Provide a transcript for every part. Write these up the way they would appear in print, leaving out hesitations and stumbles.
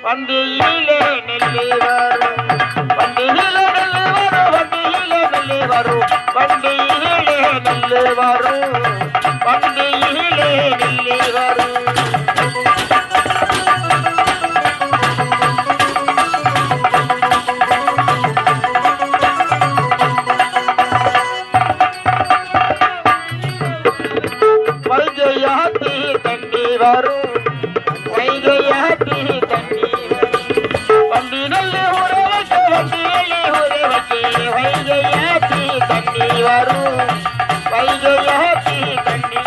வண்டியிலே நெல்லி வரும் வண்டியிலே நெல்லி வரும் வண்டியிலே நெல்லி வரும் வண்டியிலே நெல்லி வரும் வண்டியிலே நெல்லி வரும் வைகையாத்தி தண்ணி வரும் வைகையாத்தி தண்ணி வரும் வண்டி நல்ல ஊரை வச்சு வண்டி நல்ல ஊரை வச்சு வைகையாத்தி தண்ணி வரும் வைகையாத்தி தண்ணி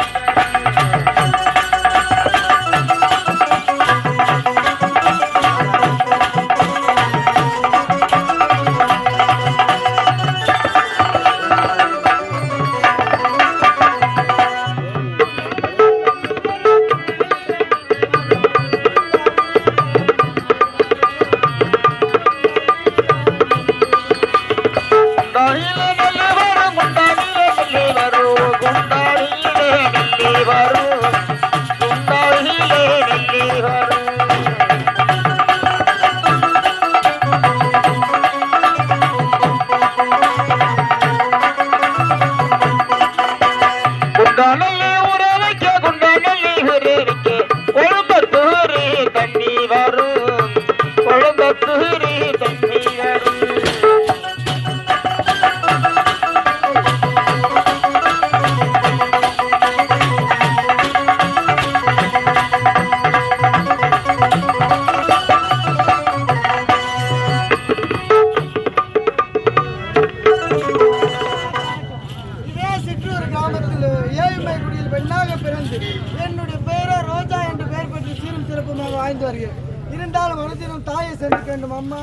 என்னுடைய பெயரோ ரோஜா என்று பெயர் பெற்று சீரும் சிறப்புமாக வாழ்ந்து வருகிறேன். இருந்தாலும் மனதிலும் தாயை சந்திக்க வேண்டும் அம்மா.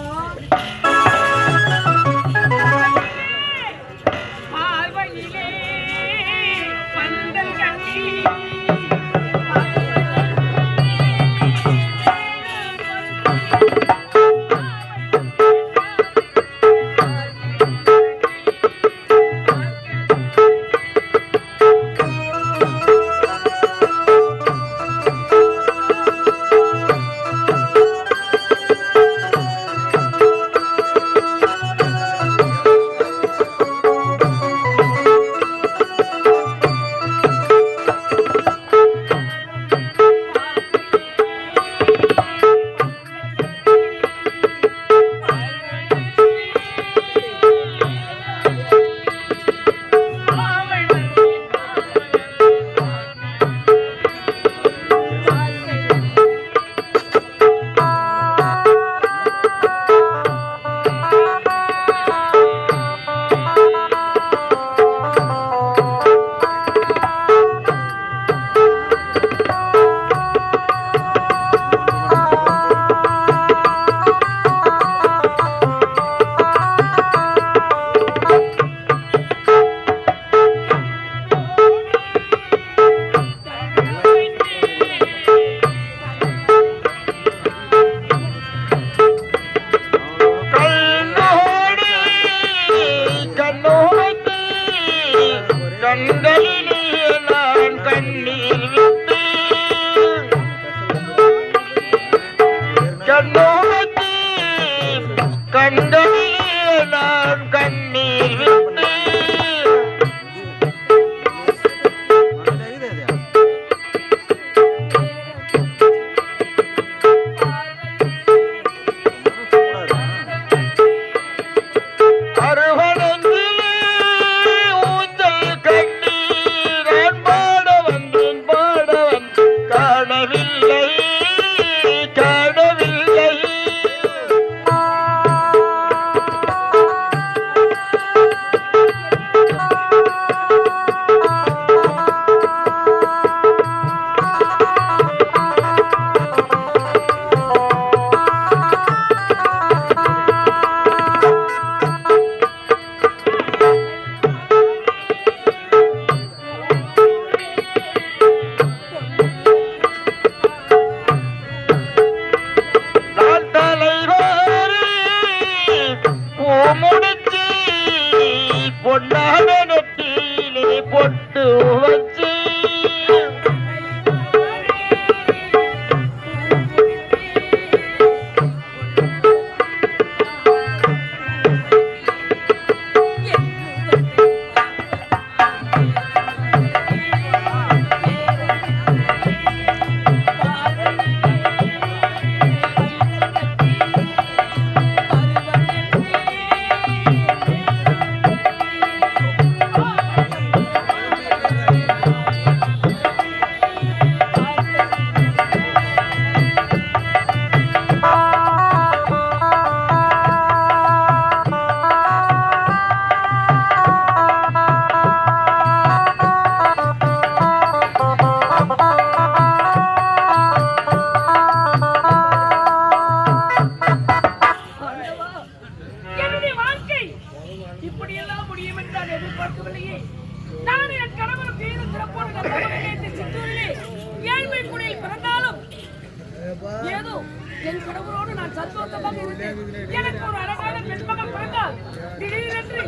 என் கணவரோடு நான் சந்தோஷமாக இருந்தேன். எனக்கு ஒரு அழகான பெண் மகள் பிறந்தால் திடீரென்று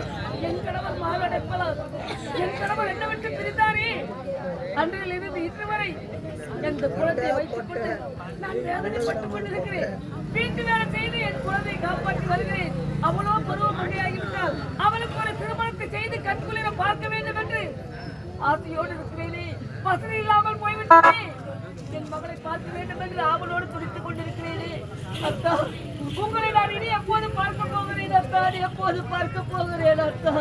என் கணவர் மாரடைப்பதால் என் கணவர் என்னவென்று பிரிந்தாரே. அன்றிலிருந்து இன்று வரை எந்த குழந்தையை வைத்துக் கொண்டு நான் வேதனைப்பட்டுக் கொண்டிருக்கிறேன். வீட்டு வேலை செய்து என் குழந்தையை காப்பாற்றி வருகிறேன். அவளோ பருவம் கொண்டியாகிவிட்டால் அவளுக்கு ஒரு திருமணத்தை செய்து கண்குளிர பார்க்க வேண்டும் என்று ஆசையோடு இருக்கிறேனே. வசதி இல்லாமல் போய்விட்டேனே. என் மகளை பார்க்க வேண்டும் என்று ஆவலோடு துடித்துக் கொண்டிருக்கிறேனே. அத்தா, உங்களை நான் இனி எப்போது பார்க்க போகிறேன் அத்தா? எப்போது பார்க்க போகிறேன் அத்தா?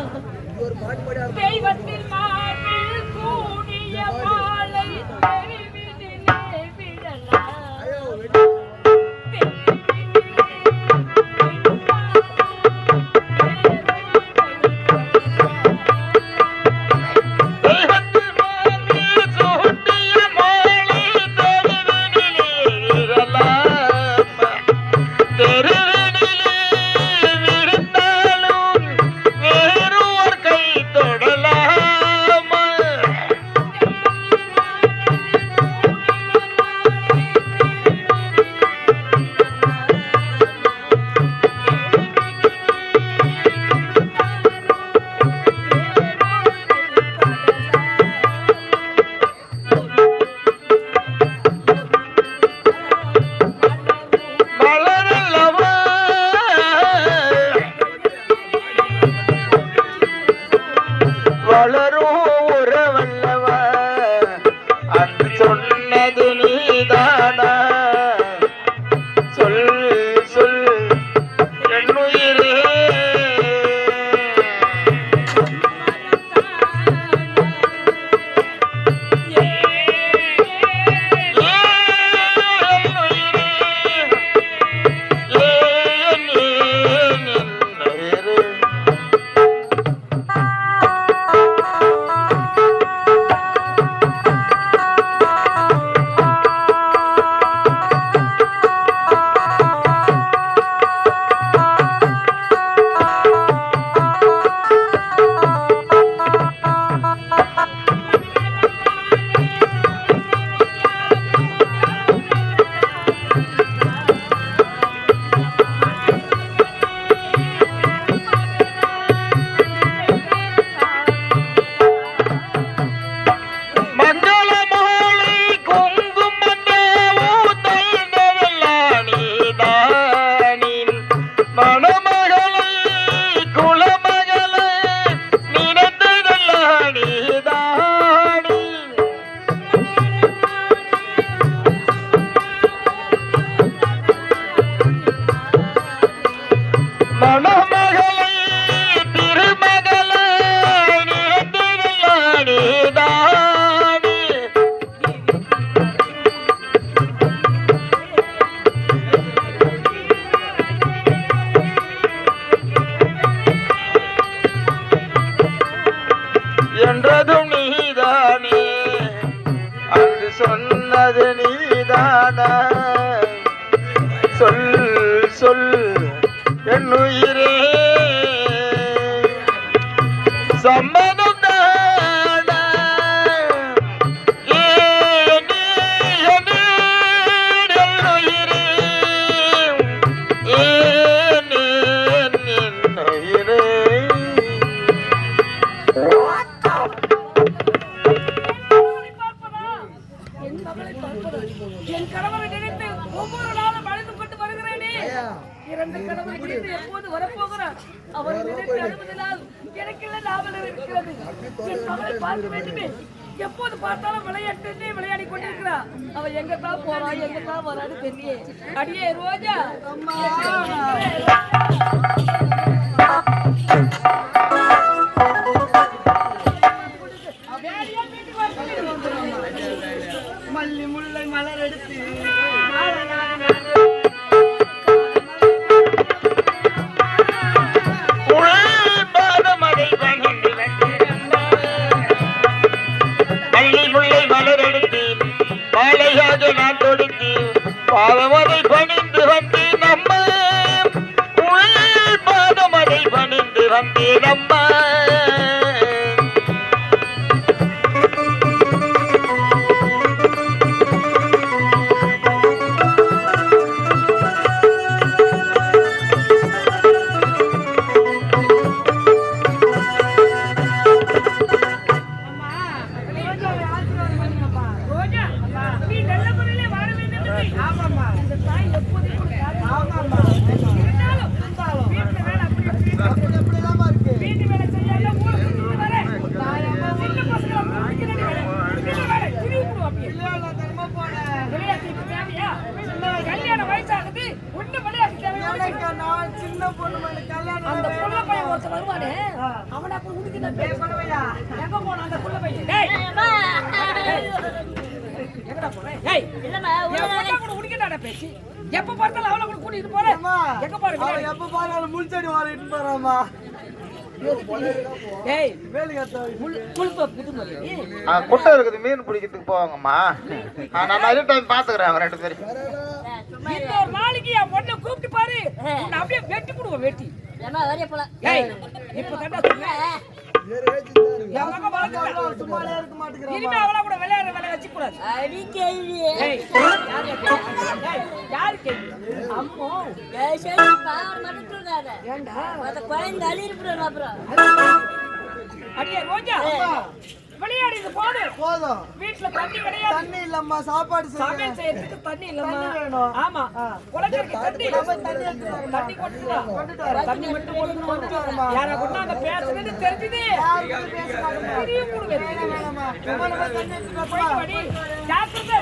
தெய்வத்தில் மாறில் கூடிய மாலை தெருவினிலே விடலாம். என்றதும் நீதானே, அங்கு சொன்னது நீதானா? சொல் சொல் என் உயிரே, சம்மதம் தானா? என் உயிரே, என் உயிரே. என் கணவரை நினைத்து ஒவ்வொரு நாளும் அழுது கொண்டு வருகிறேனே. இரண்டு கணவரை நினைத்து எப்போது வரப்போகிறார்? அவரை நினைத்து அழுவதனால் எனக்கெல்லாம் லாபம் இருக்கிறது. என் மகளை பார்க்க வேண்டுமே. எப்போது பார்த்தாலும் விளையாட்டு விளையாடி கொண்டிருக்கிறா. அவ எங்க தான் போறா, எங்க தான் வராது தெரியல. அடியே ரோஜா, மல்லி முல்லை மலர் எடுத்து மாலையாக நான் கொடுத்து பாதமதை பணிந்து வந்தேன் அம்மா, பாதமதை பணிந்து வந்தேன் அம்மா. எனக்கு நான் சின்ன பொண்ணு மேல கல்யாணம் அந்த புள்ள பையன் ஒருத்தர் வருவானே அவனை அப்புறம் உடுக்கிட்ட பேசுறவையா எங்க போன அந்த புள்ள பையன் டேய் எங்கடா போறே ஏய் இல்லமா உடனே கூட உடுக்கிட்டாடா பேசி எப்ப பார்த்தாலும் அவளை கூட கூட்டிட்டு போறே எங்க பாரு அவ எப்ப பாரு முள்செடி வாரிட்டு போறாமா ஏய் வேலையாத்த முள்ப புதுமலை குட்டை இருக்குது மீன் பிடிக்கிறதுக்கு போவாங்கம்மா நான் நிறைய டைம் பாத்துக்கிறேன் அவங்க 2 பேரும் இந்த ஒரு நாளைக்கு என் பொண்ணை கூப்பிட்டு பாரு உன்னை அப்படியே வெட்டி போடுவோம் வெட்டி ஏமா வரைய போல ஏய் இப்ப தண்டா சொன்னேன் என் மகன் வளர்ந்துட்டா. சும்மாலே இருக்க மாட்டேங்கிறாமா இனிமே அவளா கூட விளையாடுற வேலை வச்சுக்க கூடாது அடி கேள்வி ஏய் யாரு கேள்வி அம்மோ சரி பார் மறந்துடாத ஏண்டா அத குழந்தை அழியிருப்புறோம் அப்புறம் அடியே ரோஜா விளையாடிது போது போதும் வீட்டுல தண்ணி கிடையாது தண்ணி இல்லம்மா சாப்பாடு சமையல் செய்யறதுக்கு தண்ணி இல்லம்மா தண்ணி வேணும். ஆமா குளத்துக்கு தண்ணி தண்ணி எடுத்துட்டு வரணும். தண்ணி கொண்டு தண்ணி மட்டும் கொண்டு வரணுமா? யாரை கொண்டு அங்க பேசுறது தெரிஞ்சுது யாருக்கும் பேச மாட்டேங்க. பெரிய மூடு வேணாமா? சும்மா நம்ம தண்ணி எடுத்துட்டு வரணுமா? போயிட்டு வாடி ஜாக்கிரதை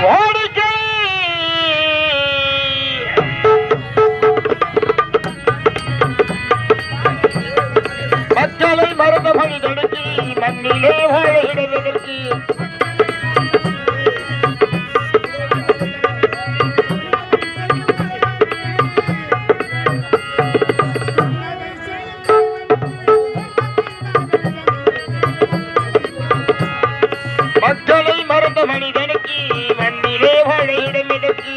வாடிக்கை மக்களை மறந்த மனிதனுக்கு மண்ணிலே வாழ இடவதற்கு மக்களை மறந்த மனிதனுக்கு மண்ணிலே வாழ இடமிடக்கு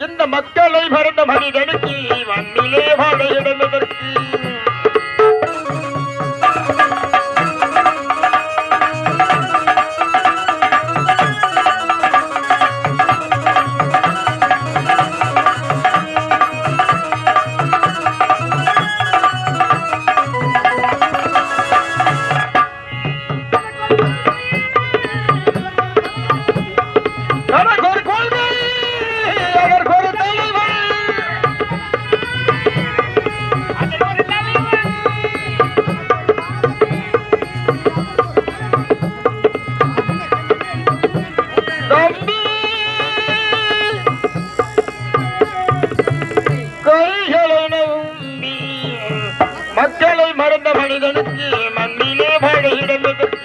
இந்த மக்களை மறந்த மனிதனுக்கு மண்ணிலே வாழ இடமிடற்கு மக்களை மறந்த மனிதனுக்கு மண்ணிலே வாழ இடமிடற்கு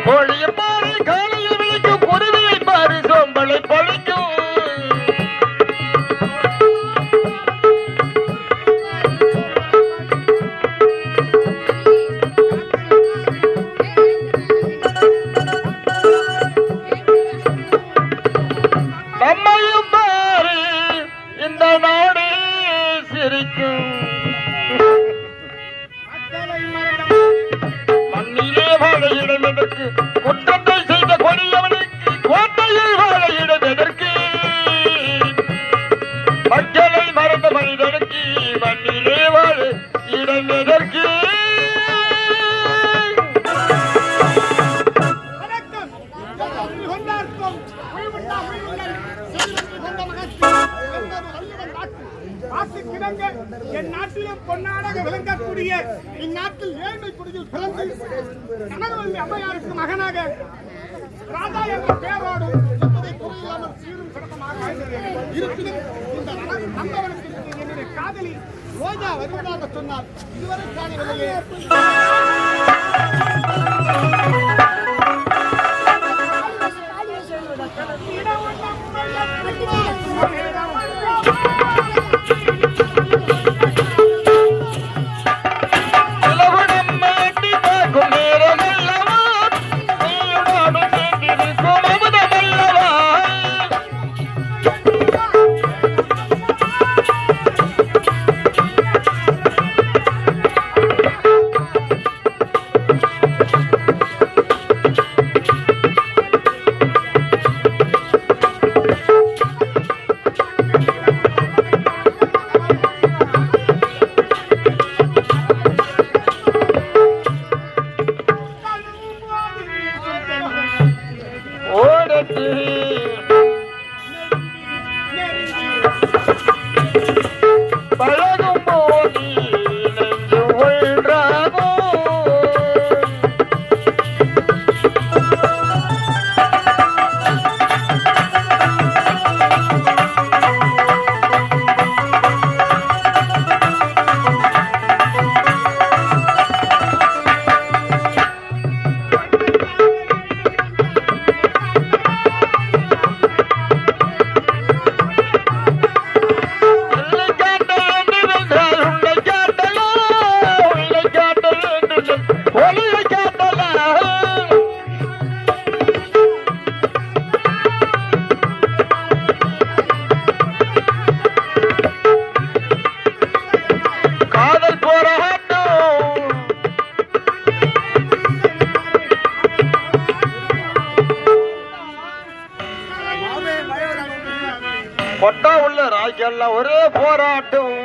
கோழியை பாரு காலையில் விழிக்கும் குருவியை பாரு சோம்பலை பழிக்கும் நம்மையும் பாரு இந்த நாடு சிரிக்கும் மண்ணிலே வாழ இடம் எதற்கு குற்றத்தை செய்த கொடியவனுக்கு கோட்டையில் வாழ இடம் எதற்கு மக்களை மறந்த மனிதனுக்கு மண்ணிலே வாழ இடம் எதற்கு என் நாட்டிலும் பொன்னாடாக விளங்கக்கூடிய இந்நாட்டில் ஏழ்மை குடியில் பிறந்து கனகவல்லி அம்மையாருக்கு மகனாக ராஜா என்ற பெயரோடு என்பதை குறையில்லாமல் சீரும் சிறப்பமாக வாழ்கிறேன். இருப்பினும் இந்த ரோஜா வருவதாக சொன்னார். இதுவரை காணவில்லையே. பழகும் போது நெஞ்சு ஒன்றாகும். கொட்டா உள்ள ராய்க்கெல்லாம் ஒரே போராட்டம்.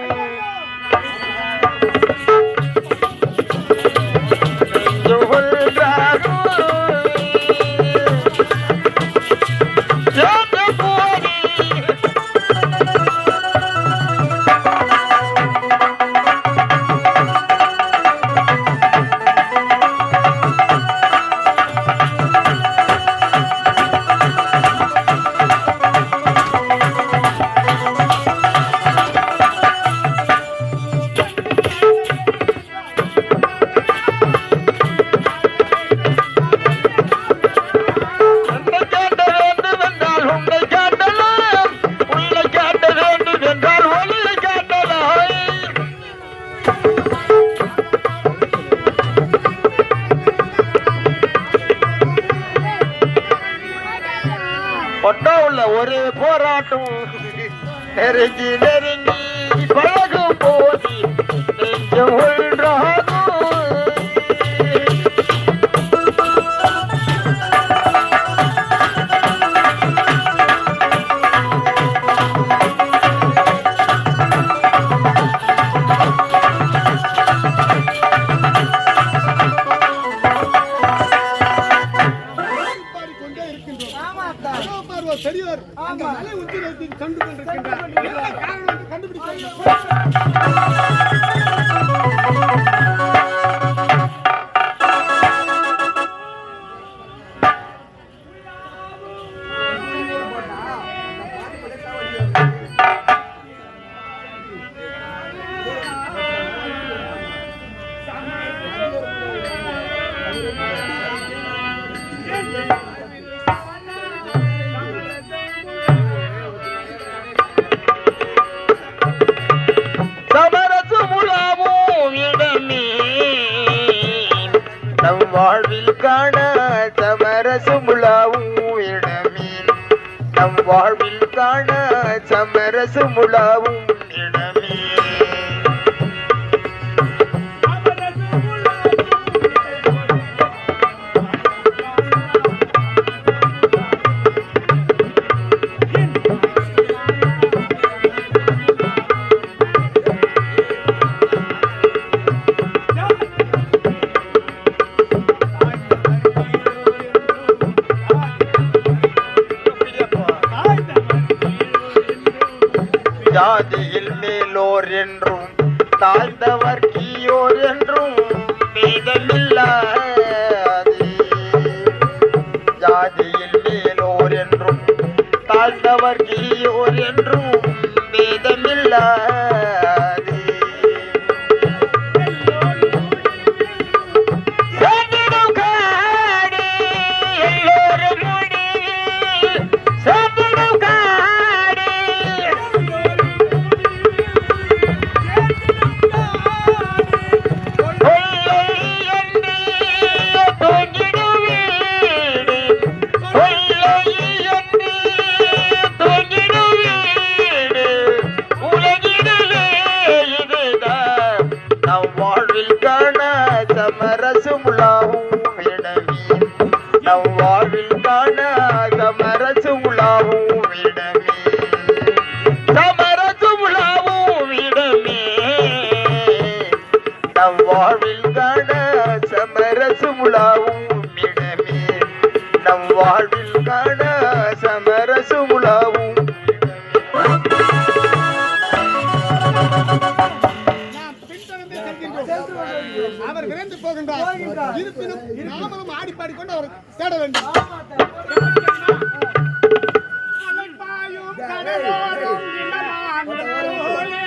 கொட்டா உள்ள ஒரே போராட்டம். நெருங்கி நெருங்கி பழகும் போது நெஞ்சம் ஒன்றாகும். பெரியவர் அந்த மலை உச்சி வைத்து கண்டு கொண்டிருக்கின்றார். என்ன காரணம் என்று கண்டுபிடிக்க வாழ்வில் காண சமரசமுலாவும் இடமே. நம் வாழ்வில் காண சமரசமுலாவும் இடமே. ஜாதியில் மேலோர் என்றும் தாழ்ந்தவர் கீயோர் என்றும் பேதமில்லாது. ஜாதியில் மேலோர் என்றும் தாழ்ந்தவர் கீயோர் என்றும் பேதமில்லாது. நாமளும் ஆடி பாடிக்கொண்டு அவர் தேட வேண்டும். அலைப்பாயும் கடலோரம் இளமானோரே.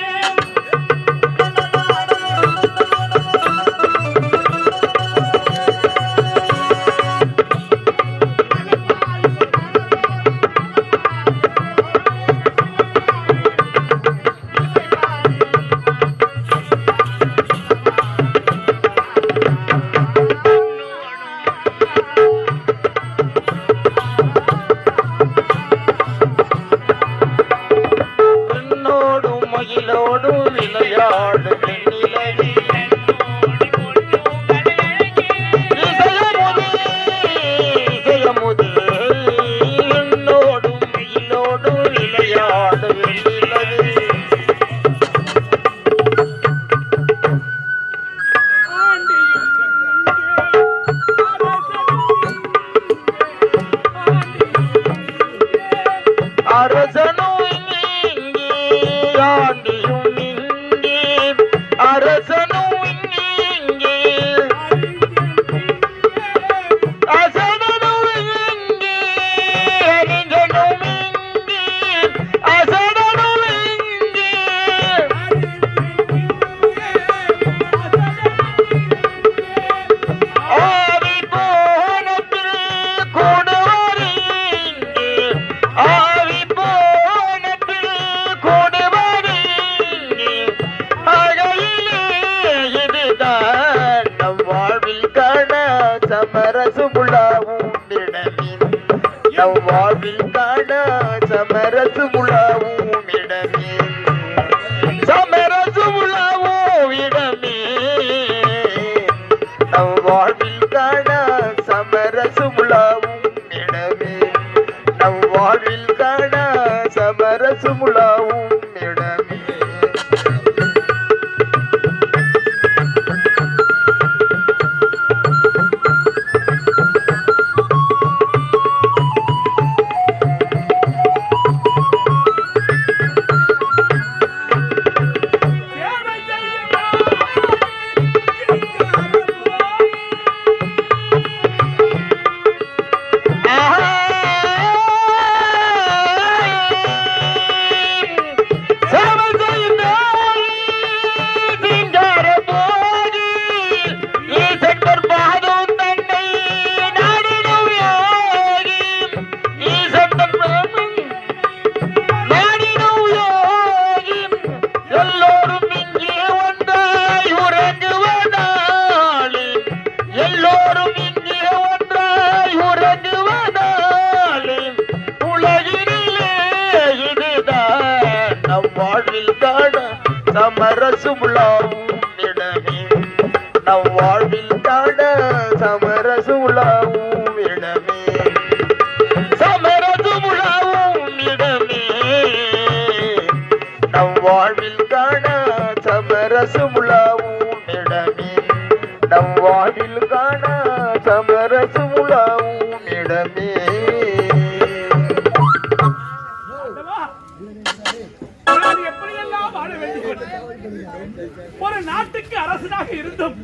ஒரு நாட்டுக்கு அரசனாக இருந்தும்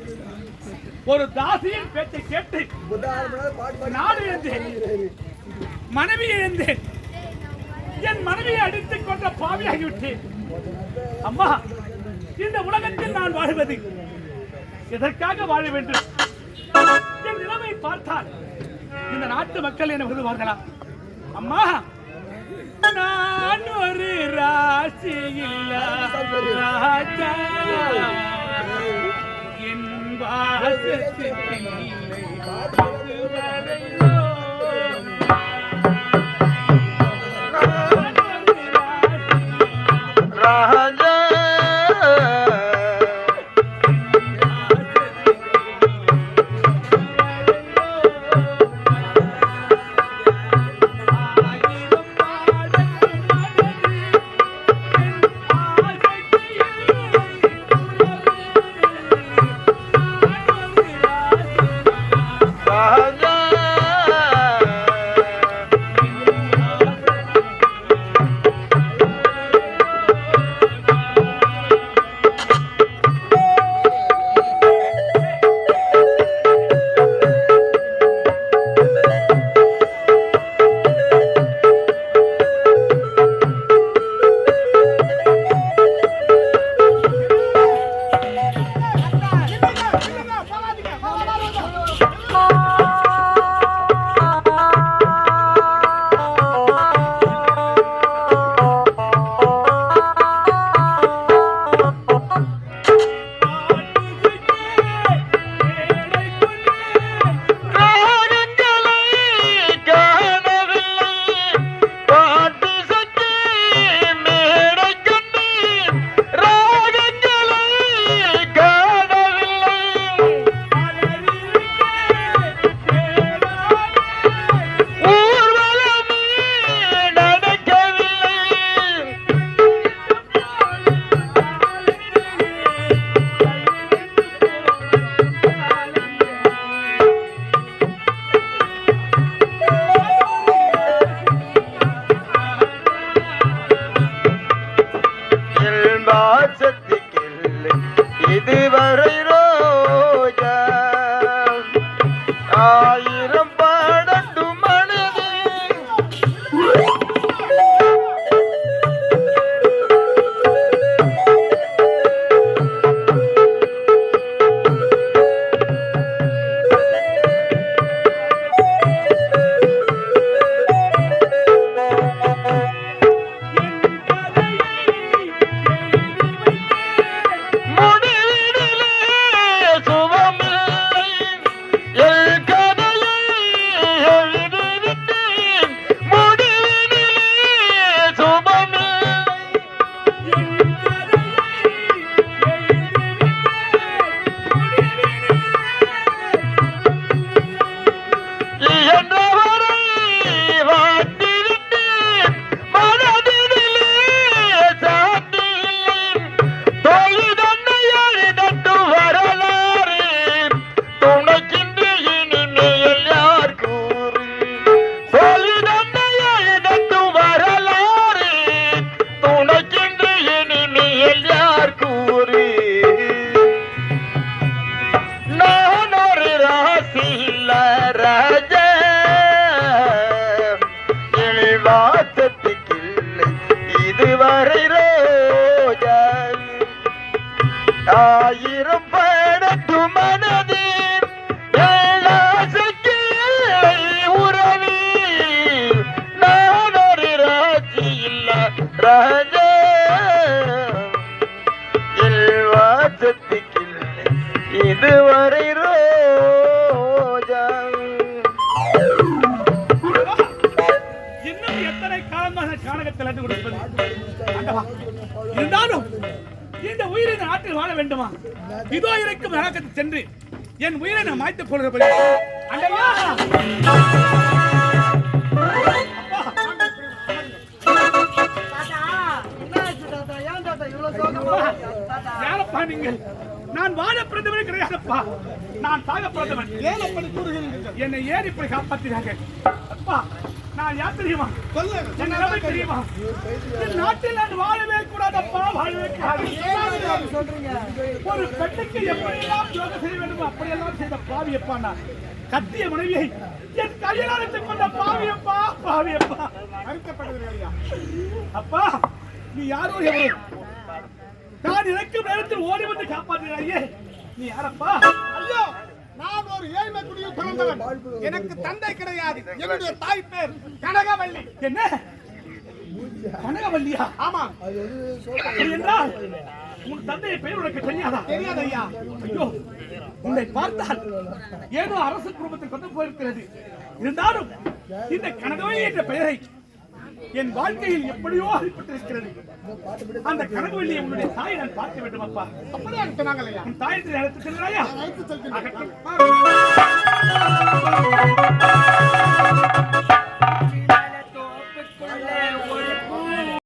ஒரு தாசியின் பேச்சை கேட்டு நாடு இழந்தேன், மனைவி இழந்தேன், என் மனைவியை அடித்துக் கொண்ட பாவியாகிவிட்டேன். அம்மா, இந்த உலகத்தில் நான் வாழ்வது எதற்காக வாழ வேண்டும்? என் நிலைமை பார்த்தால் இந்த நாட்டு மக்கள் என விரும்புவார்களா? அம்மா, நான் ஒரு ராசியில்லா ராஜா, என் வாசத்துக்கு வாசத்துக்கில்லை இதுவரை ரோஜா ஆயிரம் பாடட்டும் மனதே இதுவரை ரோஜா ஆயிரம் படட்டும் மனதே ஏழாசைக்கு உறவி நான் ஒரு ராசி இல்ல ராஜா வாசத்துக்கில்லை இதுவரை ரோஜா இன்னும் எத்தனை காலமாக கானகத்தில் அன்று கொடுப்பது இருந்தாலும் இந்த உயிரை இந்த நாட்டில் வாழ வேண்டுமா இதோ இருக்கும் நரகத்தில் சென்று என் உயிரை நான் மாய்த்துக் கொள்கிறபடி யாரப்பா நீங்கள் நான் வாழ பிறந்தவன் கிடையாதப்பா நான் சாக பிறந்தவன் ஏன் அப்படி கூறுகிறீர்கள் என்னை ஏன் இப்படி காப்பாற்றினார்கள் அப்பா நான் யார் தெரியுமா என்ன தெரியுமா நாட்டில் நான் வாழவே கூடாதப்பா வாழவே கூடாது ஒரு பெண்ணுக்கு எப்படியெல்லாம் யோகம் செய்ய வேண்டுமோ அப்படியெல்லாம் செய்த பாவியப்பா நான் கத்திய மனைவியை என் கையிலாளத்துக் கொண்ட பாவியப்பா பாவியப்பா அறுக்கப்படுகிறீர்களா அப்பா நீ யாரோ எவரோ நான் இறக்கும் நேரத்தில் ஓடி வந்து காப்பாற்றுகிறாயே நீ யாரப்பா ஐயோ நான் ஒரு ஏழ்மை குடியில் பிறந்தவன் எனக்கு தந்தை கிடையாது என்னுடைய தாய் பேர் கனகவல்லி என்ன கனகவல்லியா ஆமா என்றால் உன் தந்தைய பெயர் உனக்கு தெரியாதா தெரியாது ஐயா ஐயோ உன்னை பார்த்தால் ஏதோ அரசு குடும்பத்தில் கொண்டு போயிருக்கிறது இருந்தாலும் இந்த கனகவல்லி என்ற பெயரை என் வாழ்க்கையில் எப்படியோ அறிவித்திருக்கிறது அந்த கனகவல்லியை உன்னுடைய தாயை நான் பார்க்க வேண்டும் அப்பா அப்படியே சொன்னாங்க தாயத்தை அழைத்து செல்கிறாயா